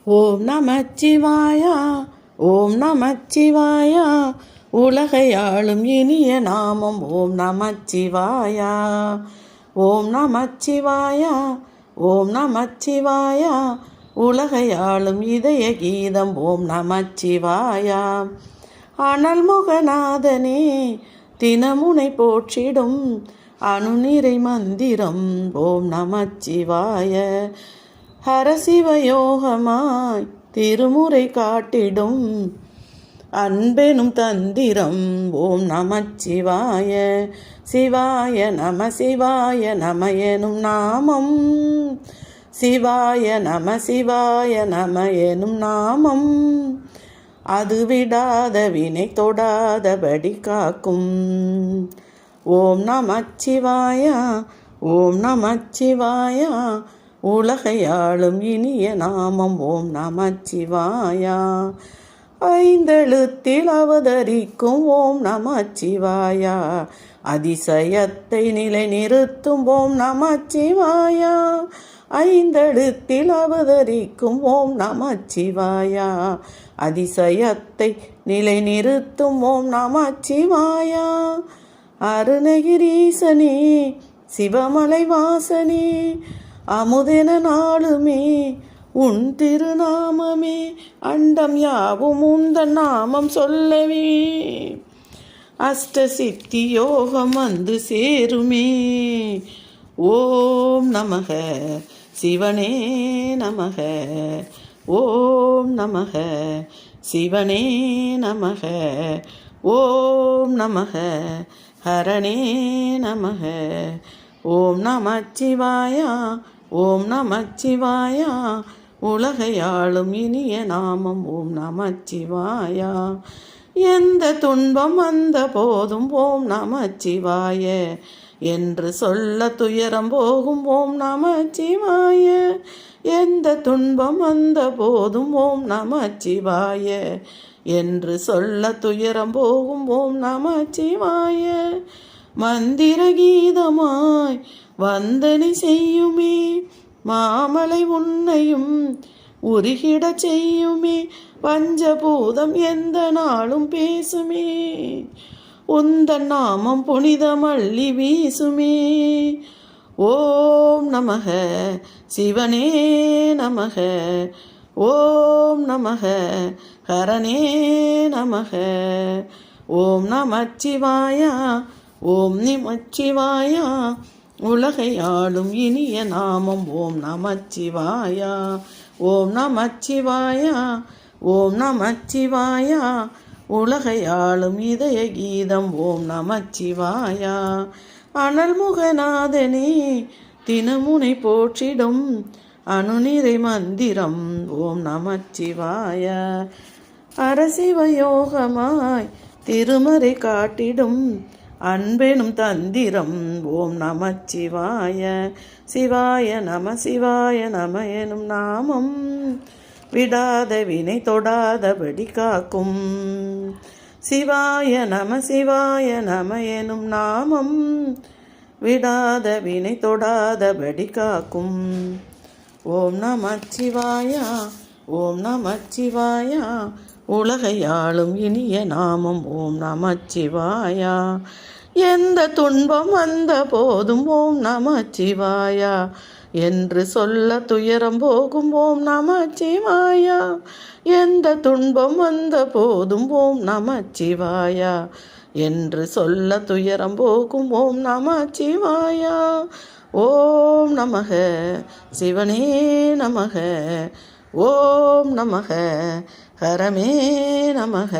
ஓம் நமச்சிவாயா, ஓம் நமச்சிவாயா, உலகை ஆளும் இனிய நாமம் ஓம் நமச்சிவாயா. ஓம் நமச்சிவாயா, ஓம் நமச்சிவாயா, உலகை ஆளும் இதய கீதம் ஓம் நமச்சிவாயா. அனல் முகநாதனே தினமுனை போற்றிடும் அணுநிறை மந்திரம் ஓம் நமச்சிவாய. ஹரசிவயோகமாய் திருமுறை காட்டிடும் அன்பெனும் தந்திரம் ஓம் நமச்சிவாய. சிவாய நம சிவாய நம எனும் நாமம், சிவாய நம சிவாய நம எனும் நாமம், அது விடாத வினை தொடாதபடி காக்கும். ஓம் நமச்சிவாயா, ஓம் நமச்சிவாயா, உலகை ஆளும் இனிய நாமம் ஓம் நமச்சிவாயா. ஐந்தெழுத்தில் அவதரிக்கும் ஓம் நமச்சிவாயா, அதிசயத்தை நிலை நிறுத்தும் ஓம் நமச்சிவாயா. ஐந்தெழுத்தில் அவதரிக்கும் ஓம் நமச்சிவாயா, அதிசயத்தை நிலை நிறுத்தும் ஓம் நமச்சிவாயா. அருணகிரீசனே சிவமலை வாசனே, அமுதென நாளுமே உன் திருநாமமே, அண்டம் யாவும் உந்தன் நாமம் சொல்லவே, அஷ்ட சித்தி யோகம் வந்து சேருமே. ஓம் நமக சிவனே நமக, ஓம் நமக சிவனே நமக, ஓம் நமக ஹரணே நமக. ஓம் நமச்சிவாயா, ஓம் நமச்சிவாயா, உலகை ஆளும் இனிய நாமம் ஓம் நமச்சிவாயா. எந்த துன்பம் வந்த போதும் ஓம் நமச்சிவாய என்று சொல்ல துயரம் போகும் ஓம் நமச்சிவாய. எந்த துன்பம் வந்த போதும் ஓம் நமச்சிவாய என்று சொல்ல துயரம் போகும் ஓம் நமச்சிவாய. மந்திர கீதமாய் வந்தனை செய்யுமே, மாமலை உன்னையும் உருகிட செய்யுமே, பஞ்சபூதம் எந்த நாளும் பேசுமே, உந்தன் நாமம் புனித மல்லி வீசுமே. ஓம் நமக சிவனே நமக, ஓம் நமக ஹரணே நமக. ஓம் நமச்சிவாயா, ஓம் நமச்சிவாயா, உலகை ஆளும் இனிய நாமம் ஓம் நமச்சிவாயா. ஓம் நமச்சிவாயா, ஓம் நமச்சிவாயா, உலகை ஆளும் இதய கீதம் ஓம் நமச்சிவாயா. அனல் முகநாதனே தினமுனை போற்றிடும் அணுநிறை மந்திரம் ஓம் நமச்சிவாய. அரசிவயோகமாய் திருமறை காட்டிடும் அன்பெனும் தந்திரம் ஓம் நமச்சிவாய. சிவாய நம சிவாய நம எனும் நாமம், விடாத வினை தொடாதபடி காக்கும். சிவாய நம சிவாய நம எனும் நாமம், விடாத வினை தொடாதபடி காக்கும். ஓம் நமச்சிவாயா, ஓம் நமச்சிவாயா, உலகை ஆளும் இனிய நாமம் ஓம் நமச்சிவாயா. எந்த துன்பம் வந்த போதும் ஓம் நமச்சிவாயா என்று சொல்ல துயரம் போகும் ஓம் நமச்சிவாயா. எந்த துன்பம் வந்த போதும் ஓம் நமச்சிவாயா என்று சொல்ல துயரம் போகும் ஓம் நமச்சிவாயா. ஓம் நமக சிவனே நமக, ஓம் நமக ஹரமே நமக.